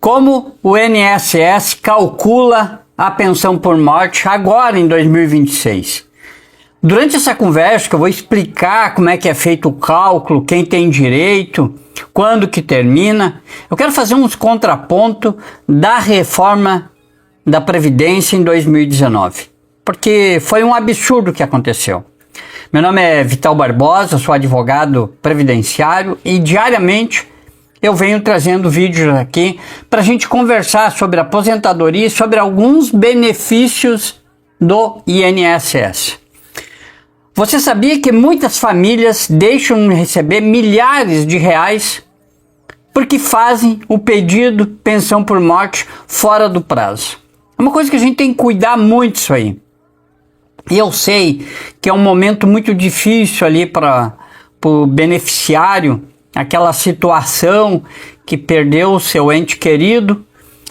Como o INSS calcula a pensão por morte agora em 2026. Durante essa conversa que eu vou explicar como é que é feito o cálculo, quem tem direito, quando que termina, eu quero fazer uns contrapontos da reforma da Previdência em 2019, porque foi um absurdo o que aconteceu. Meu nome é Vital Barbosa, sou advogado previdenciário e diariamente eu venho trazendo vídeos aqui para a gente conversar sobre aposentadoria e sobre alguns benefícios do INSS. Você sabia que muitas famílias deixam de receber milhares de reais porque fazem o pedido pensão por morte fora do prazo? É uma coisa que a gente tem que cuidar muito disso aí. E eu sei que é um momento muito difícil ali para o beneficiário, aquela situação que perdeu o seu ente querido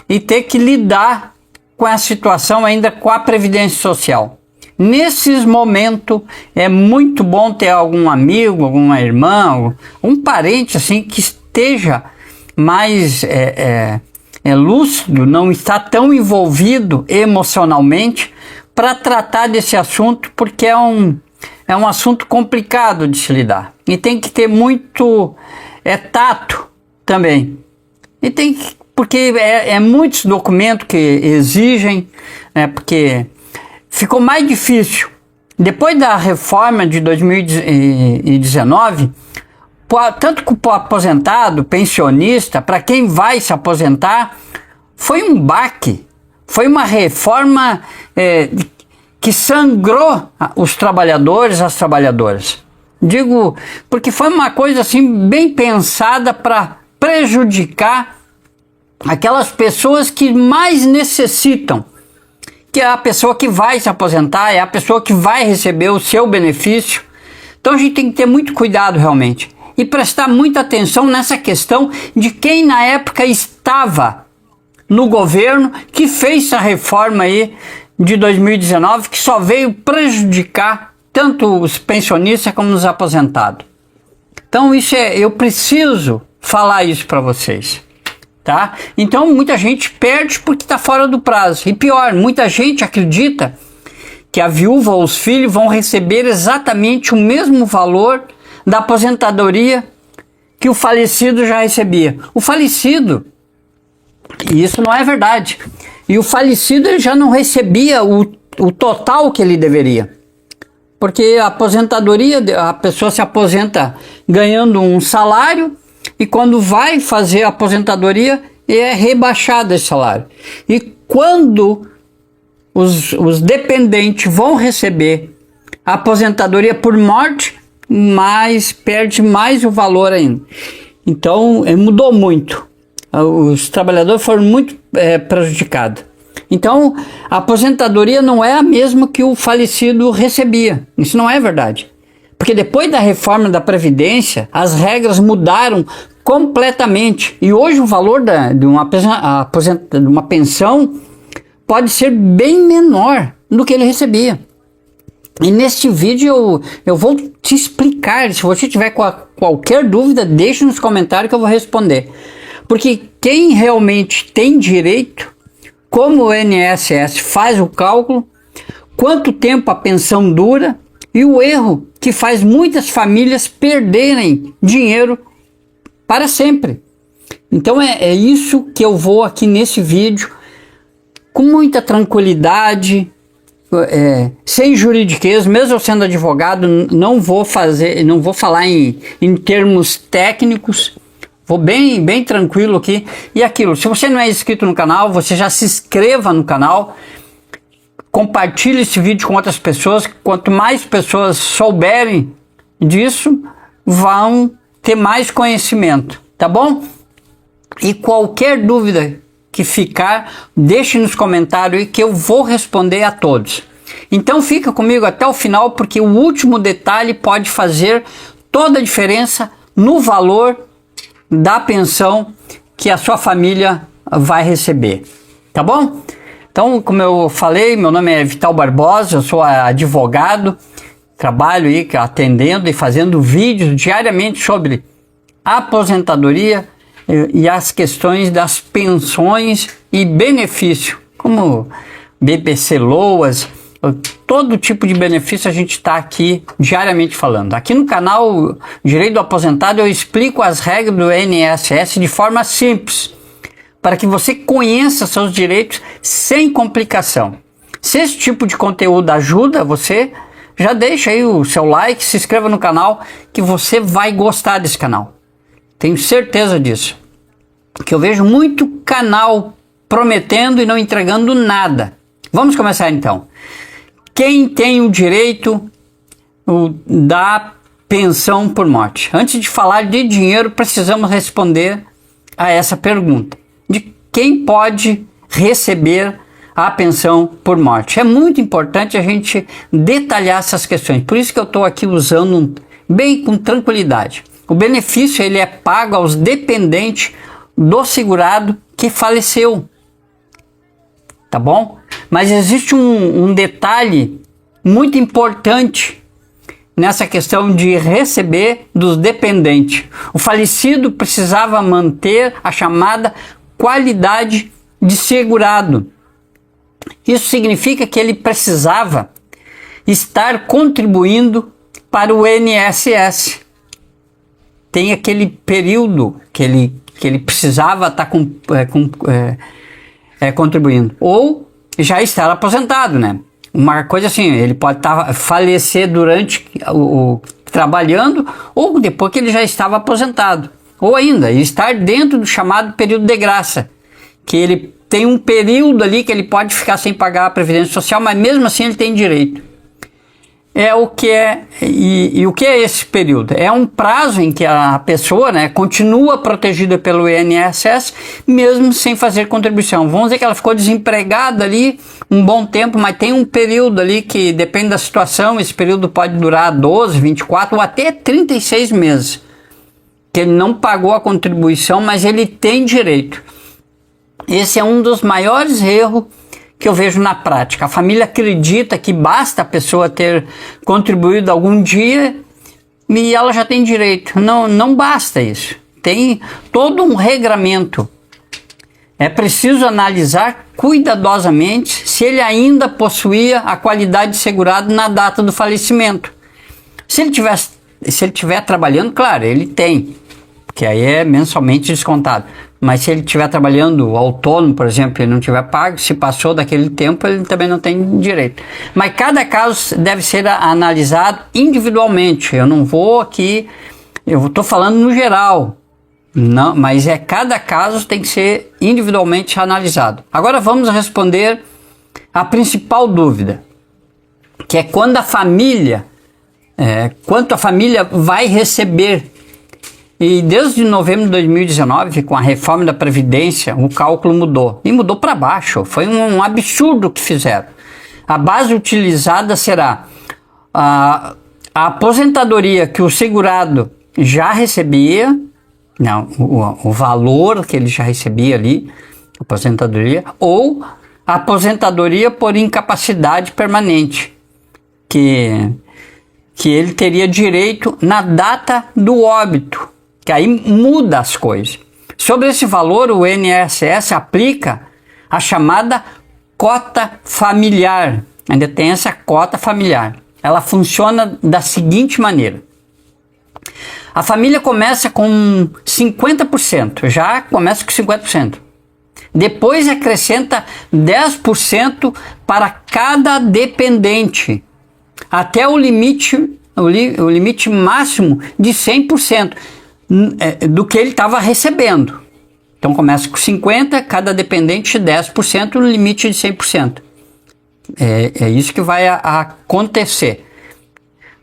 e ter que lidar com a situação ainda com a Previdência Social. Nesses momentos é muito bom ter algum amigo, alguma irmã, um parente assim que esteja mais lúcido, não está tão envolvido emocionalmente para tratar desse assunto, porque é um assunto complicado de se lidar. E tem que ter muito tato também. E tem que, porque muitos documentos que exigem, porque ficou mais difícil. Depois da reforma de 2019, tanto para o aposentado, pensionista, para quem vai se aposentar, foi um baque. Foi uma reforma que sangrou os trabalhadores, as trabalhadoras. Digo, porque foi uma coisa assim bem pensada para prejudicar aquelas pessoas que mais necessitam, que é a pessoa que vai se aposentar, é a pessoa que vai receber o seu benefício. Então a gente tem que ter muito cuidado realmente e prestar muita atenção nessa questão de quem na época estava no governo que fez essa reforma aí de 2019, que só veio prejudicar tanto os pensionistas como os aposentados. Então eu preciso falar isso para vocês, tá? Então muita gente perde porque está fora do prazo. E pior, muita gente acredita que a viúva ou os filhos vão receber exatamente o mesmo valor da aposentadoria que o falecido já recebia. O falecido, e isso não é verdade, e o falecido ele já não recebia o total que ele deveria. Porque a aposentadoria, a pessoa se aposenta ganhando um salário e quando vai fazer a aposentadoria é rebaixado esse salário. E quando os dependentes vão receber a aposentadoria por morte, perde mais o valor ainda. Então mudou muito. Os trabalhadores foram muito prejudicados. Então, a aposentadoria não é a mesma que o falecido recebia. Isso não é verdade. Porque depois da reforma da Previdência, as regras mudaram completamente. E hoje o valor de uma pensão pode ser bem menor do que ele recebia. E neste vídeo eu vou te explicar. Se você tiver qualquer dúvida, deixe nos comentários que eu vou responder. Porque quem realmente tem direito, como o INSS faz o cálculo, quanto tempo a pensão dura e o erro que faz muitas famílias perderem dinheiro para sempre. Então é isso que eu vou aqui nesse vídeo, com muita tranquilidade, sem juridiquês, mesmo eu sendo advogado, não vou falar em termos técnicos. Vou bem tranquilo aqui. E aquilo, se você não é inscrito no canal, você já se inscreva no canal. Compartilhe esse vídeo com outras pessoas. Quanto mais pessoas souberem disso, vão ter mais conhecimento, tá bom? E qualquer dúvida que ficar, deixe nos comentários aí que eu vou responder a todos. Então fica comigo até o final, porque o último detalhe pode fazer toda a diferença no valor da pensão que a sua família vai receber, tá bom? Então, como eu falei, meu nome é Vital Barbosa, eu sou advogado, trabalho aí atendendo e fazendo vídeos diariamente sobre aposentadoria e as questões das pensões e benefício, como BPC Loas, todo tipo de benefício a gente está aqui diariamente falando. Aqui no canal Direito do Aposentado eu explico as regras do INSS de forma simples, para que você conheça seus direitos sem complicação. Se esse tipo de conteúdo ajuda você, já deixa aí o seu like, se inscreva no canal, que você vai gostar desse canal. Tenho certeza disso. Que eu vejo muito canal prometendo e não entregando nada. Vamos começar então. Quem tem o direito da pensão por morte? Antes de falar de dinheiro, precisamos responder a essa pergunta. De quem pode receber a pensão por morte? É muito importante a gente detalhar essas questões. Por isso que eu estou aqui usando bem com tranquilidade. O benefício ele é pago aos dependentes do segurado que faleceu. Tá bom? Mas existe um detalhe muito importante nessa questão de receber dos dependentes. O falecido precisava manter a chamada qualidade de segurado. Isso significa que ele precisava estar contribuindo para o INSS. Tem aquele período que ele precisava estar contribuindo. Ou já estar aposentado, né? Uma coisa assim, ele pode falecer durante trabalhando ou depois que ele já estava aposentado. Ou ainda, estar dentro do chamado período de graça, que ele tem um período ali que ele pode ficar sem pagar a Previdência Social, mas mesmo assim ele tem direito. O que é esse período? É um prazo em que a pessoa, né, continua protegida pelo INSS, mesmo sem fazer contribuição. Vamos dizer que ela ficou desempregada ali um bom tempo, mas tem um período ali que depende da situação, esse período pode durar 12, 24 ou até 36 meses, que ele não pagou a contribuição, mas ele tem direito. Esse é um dos maiores erros que eu vejo na prática. A família acredita que basta a pessoa ter contribuído algum dia e ela já tem direito. Não basta isso. Tem todo um regramento. É preciso analisar cuidadosamente se ele ainda possuía a qualidade de segurado na data do falecimento. Se ele estiver trabalhando, claro, ele tem, porque aí é mensalmente descontado. Mas se ele estiver trabalhando autônomo, por exemplo, e não tiver pago, se passou daquele tempo, ele também não tem direito. Mas cada caso deve ser analisado individualmente. Eu não vou aqui, eu estou falando no geral, não, mas cada caso tem que ser individualmente analisado. Agora vamos responder a principal dúvida, que é quando quanto a família vai receber. E desde novembro de 2019, com a reforma da Previdência, o cálculo mudou. E mudou para baixo. Foi um absurdo o que fizeram. A base utilizada será a aposentadoria que o segurado já recebia, não, o valor que ele já recebia ali, aposentadoria, ou a aposentadoria por incapacidade permanente, que ele teria direito na data do óbito. Que aí muda as coisas. Sobre esse valor, o INSS aplica a chamada cota familiar. Ainda tem essa cota familiar. Ela funciona da seguinte maneira. A família começa com 50%, já começa com 50%. Depois acrescenta 10% para cada dependente, até o limite máximo de 100%. Do que ele estava recebendo. Então começa com 50%, cada dependente 10%, no limite de 100%. É isso que vai acontecer.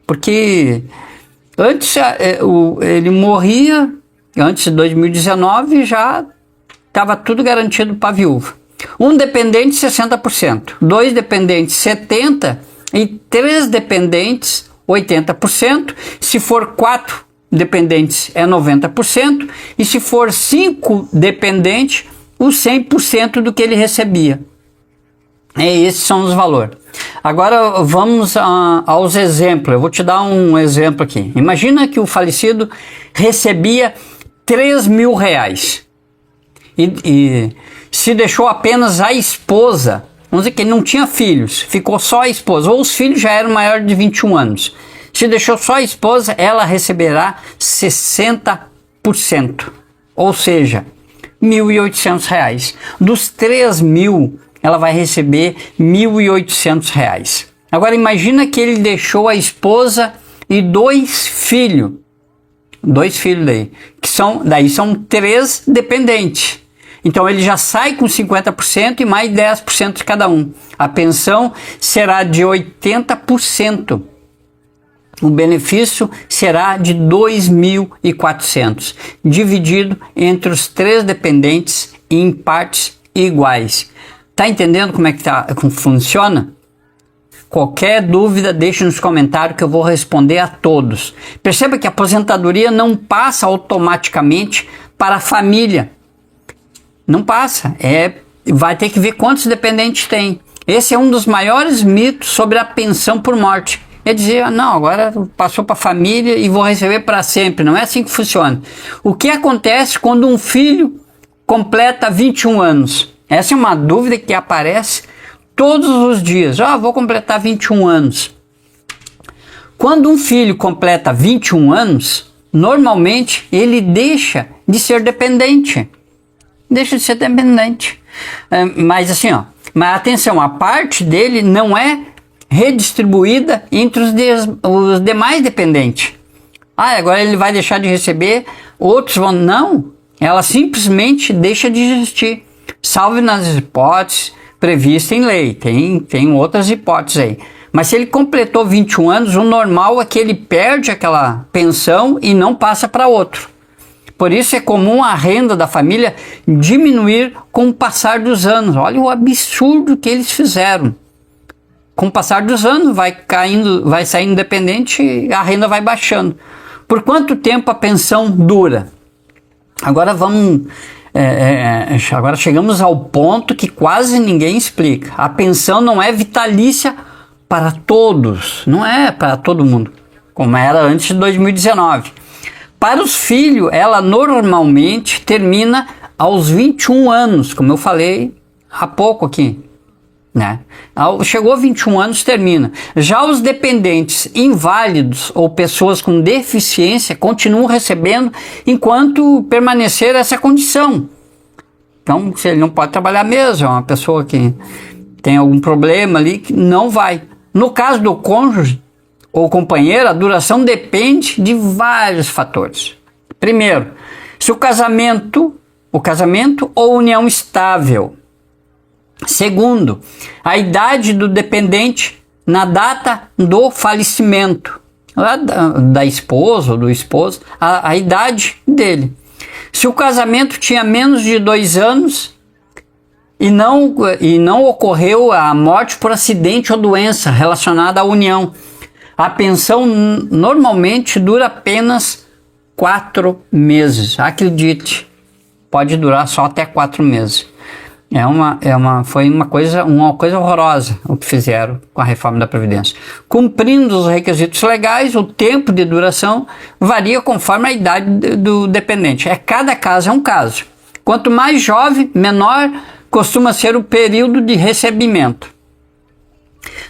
Porque antes ele morria, antes de 2019 já estava tudo garantido para a viúva. Um dependente 60%, dois dependentes 70% e três dependentes 80%. Se for 4 dependentes é 90%, e se for 5 dependentes, os 100% do que ele recebia. Esses são os valores. Agora vamos aos exemplos. Eu vou te dar um exemplo aqui. Imagina que o falecido recebia R$ 3.000. E se deixou apenas a esposa, vamos dizer que ele não tinha filhos, ficou só a esposa, ou os filhos já eram maiores de 21 anos. Se deixou só a esposa, ela receberá 60%, ou seja, R$ 1.800. Dos 3.000, ela vai receber R$ 1.800. Agora imagina que ele deixou a esposa e 2 filhos. 2 filhos daí são 3 dependentes. Então ele já sai com 50% e mais 10% de cada um. A pensão será de 80%. O benefício será de 2.400, dividido entre os 3 dependentes em partes iguais. Tá entendendo como funciona? Qualquer dúvida, deixe nos comentários que eu vou responder a todos. Perceba que a aposentadoria não passa automaticamente para a família. Não passa. Vai ter que ver quantos dependentes tem. Esse é um dos maiores mitos sobre a pensão por morte. É dizer, não, agora passou para a família e vou receber para sempre. Não é assim que funciona. O que acontece quando um filho completa 21 anos? Essa é uma dúvida que aparece todos os dias. Vou completar 21 anos. Quando um filho completa 21 anos, normalmente ele deixa de ser dependente. Mas assim, mas atenção, a parte dele não é redistribuída entre os demais dependentes. Agora ele vai deixar de receber, outros vão... Não, ela simplesmente deixa de existir, salvo nas hipóteses previstas em lei. Tem outras hipóteses aí. Mas se ele completou 21 anos, o normal é que ele perde aquela pensão e não passa para outro. Por isso é comum a renda da família diminuir com o passar dos anos. Olha o absurdo que eles fizeram. Com o passar dos anos vai saindo dependente e a renda vai baixando. Por quanto tempo a pensão dura? Agora agora chegamos ao ponto que quase ninguém explica. A pensão não é vitalícia para todos, não é para todo mundo, como era antes de 2019. Para os filhos, ela normalmente termina aos 21 anos, como eu falei há pouco aqui. Chegou a 21 anos, termina. Já os dependentes inválidos ou pessoas com deficiência continuam recebendo enquanto permanecer essa condição. Então, se ele não pode trabalhar mesmo, é uma pessoa que tem algum problema ali, que não vai. No caso do cônjuge ou companheiro, a duração depende de vários fatores. Primeiro, se o casamento ou união estável. Segundo, a idade do dependente na data do falecimento da esposa ou do esposo, a idade dele. Se o casamento tinha menos de 2 anos e não ocorreu a morte por acidente ou doença relacionada à união, a pensão normalmente dura apenas 4 meses. Acredite, pode durar só até 4 meses. Foi uma coisa horrorosa o que fizeram com a reforma da Previdência. Cumprindo os requisitos legais, o tempo de duração varia conforme a idade do dependente. Cada caso é um caso. Quanto mais jovem, menor costuma ser o período de recebimento.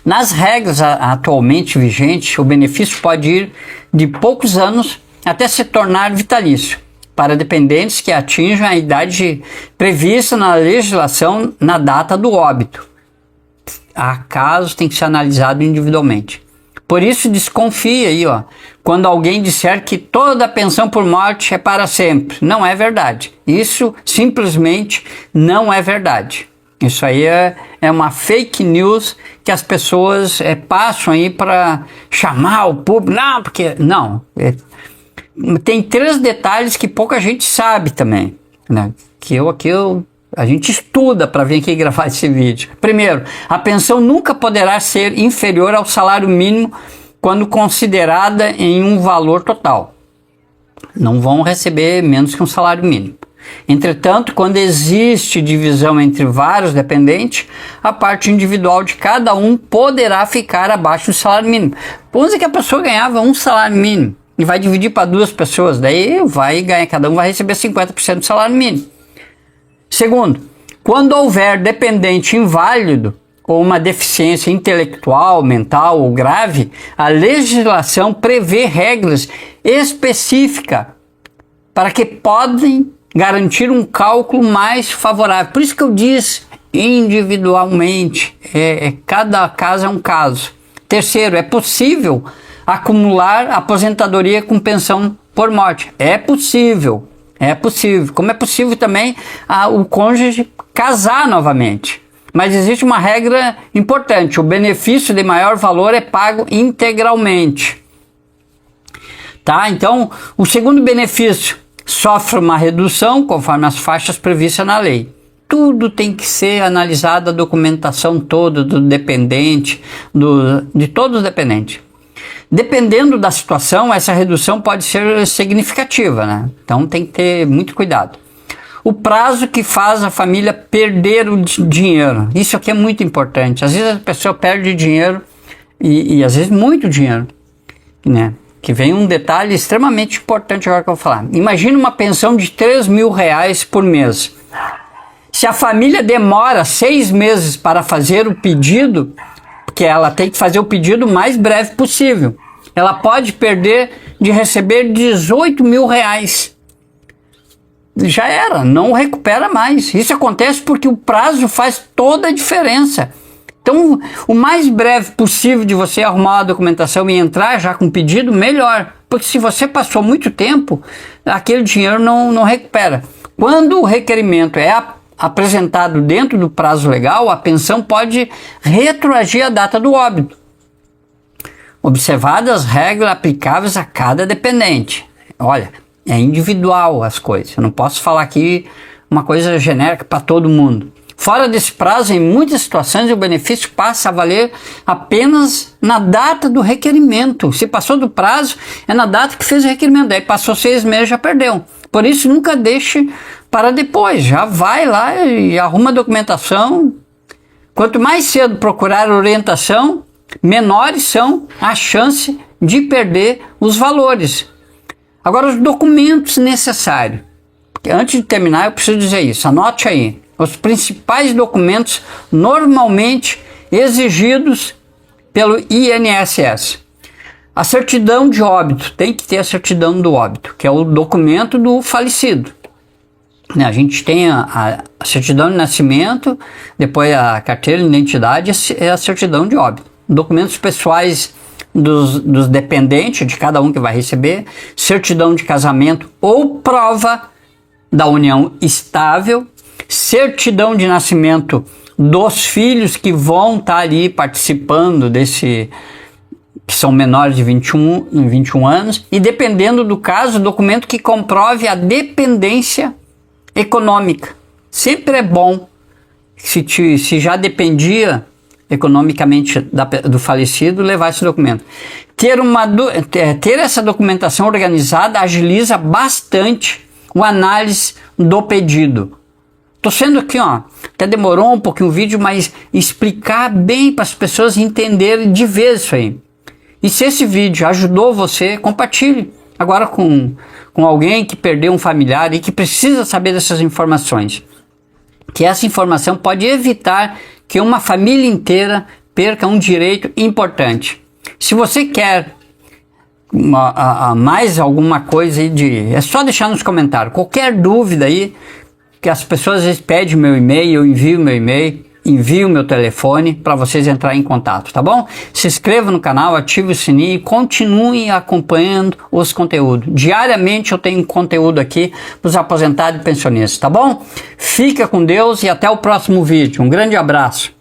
Nas regras atualmente vigentes, o benefício pode ir de poucos anos até se tornar vitalício, para dependentes que atinjam a idade prevista na legislação na data do óbito. Há casos tem que ser analisado individualmente. Por isso desconfie aí, quando alguém disser que toda a pensão por morte é para sempre. Não é verdade. Isso simplesmente não é verdade. Isso aí é uma fake news que as pessoas passam aí para chamar o público. Não. Tem 3 detalhes que pouca gente sabe também, a gente estuda para vir aqui gravar esse vídeo. Primeiro, a pensão nunca poderá ser inferior ao salário mínimo quando considerada em um valor total. Não vão receber menos que um salário mínimo. Entretanto, quando existe divisão entre vários dependentes, a parte individual de cada um poderá ficar abaixo do salário mínimo. Vamos dizer que a pessoa ganhava um salário mínimo. e vai dividir para 2 pessoas, daí cada um vai receber 50% do salário mínimo. Segundo, quando houver dependente inválido ou uma deficiência intelectual, mental ou grave, a legislação prevê regras específicas para que podem garantir um cálculo mais favorável. Por isso que eu disse individualmente, cada caso é um caso. Terceiro, é possível acumular aposentadoria com pensão por morte. É possível. Como é possível também o cônjuge casar novamente. Mas existe uma regra importante: o benefício de maior valor é pago integralmente. Tá? Então, o segundo benefício sofre uma redução conforme as faixas previstas na lei. Tudo tem que ser analisado, a documentação toda do dependente, de todos os dependentes. Dependendo da situação, essa redução pode ser significativa, né? Então tem que ter muito cuidado. O prazo que faz a família perder o dinheiro. Isso aqui é muito importante. Às vezes a pessoa perde dinheiro e às vezes muito dinheiro, né? Que vem um detalhe extremamente importante agora que eu vou falar. Imagina uma pensão de R$3.000 por mês. Se a família demora 6 meses para fazer o pedido, porque ela tem que fazer o pedido o mais breve possível, ela pode perder de receber R$18.000. Já era, não recupera mais. Isso acontece porque o prazo faz toda a diferença. Então, o mais breve possível de você arrumar a documentação e entrar já com o pedido, melhor. Porque se você passou muito tempo, aquele dinheiro não recupera. Quando o requerimento é apresentado dentro do prazo legal, a pensão pode retroagir a data do óbito, observadas as regras aplicáveis a cada dependente. Olha, é individual as coisas. Eu não posso falar aqui uma coisa genérica para todo mundo. Fora desse prazo, em muitas situações, o benefício passa a valer apenas na data do requerimento. Se passou do prazo, é na data que fez o requerimento. Daí passou 6 meses, já perdeu. Por isso, nunca deixe para depois. Já vai lá e arruma a documentação. Quanto mais cedo procurar orientação, menores são as chances de perder os valores. Agora, os documentos necessários. Porque antes de terminar, eu preciso dizer isso. Anote aí. Os principais documentos normalmente exigidos pelo INSS. A certidão de óbito, tem que ter a certidão do óbito, que é o documento do falecido. A gente tem a certidão de nascimento, depois a carteira de identidade e a certidão de óbito. Documentos pessoais dos dependentes, de cada um que vai receber, certidão de casamento ou prova da união estável, certidão de nascimento dos filhos que vão estar ali participando desse, que são menores de 21 anos, e dependendo do caso, documento que comprove a dependência econômica. Sempre é bom, se já dependia economicamente do falecido, levar esse documento. Ter essa documentação organizada agiliza bastante a análise do pedido. Tô sendo aqui, até demorou um pouquinho o vídeo, mas explicar bem para as pessoas entenderem de vez isso aí. E se esse vídeo ajudou você, compartilhe agora com alguém que perdeu um familiar e que precisa saber dessas informações. Que essa informação pode evitar que uma família inteira perca um direito importante. Se você quer mais alguma coisa aí, é só deixar nos comentários. Qualquer dúvida aí, que as pessoas às vezes pedem meu e-mail, eu envio meu e-mail, envio meu telefone para vocês entrarem em contato, tá bom? Se inscreva no canal, ative o sininho e continuem acompanhando os conteúdos. Diariamente eu tenho conteúdo aqui para os aposentados e pensionistas, tá bom? Fica com Deus e até o próximo vídeo. Um grande abraço.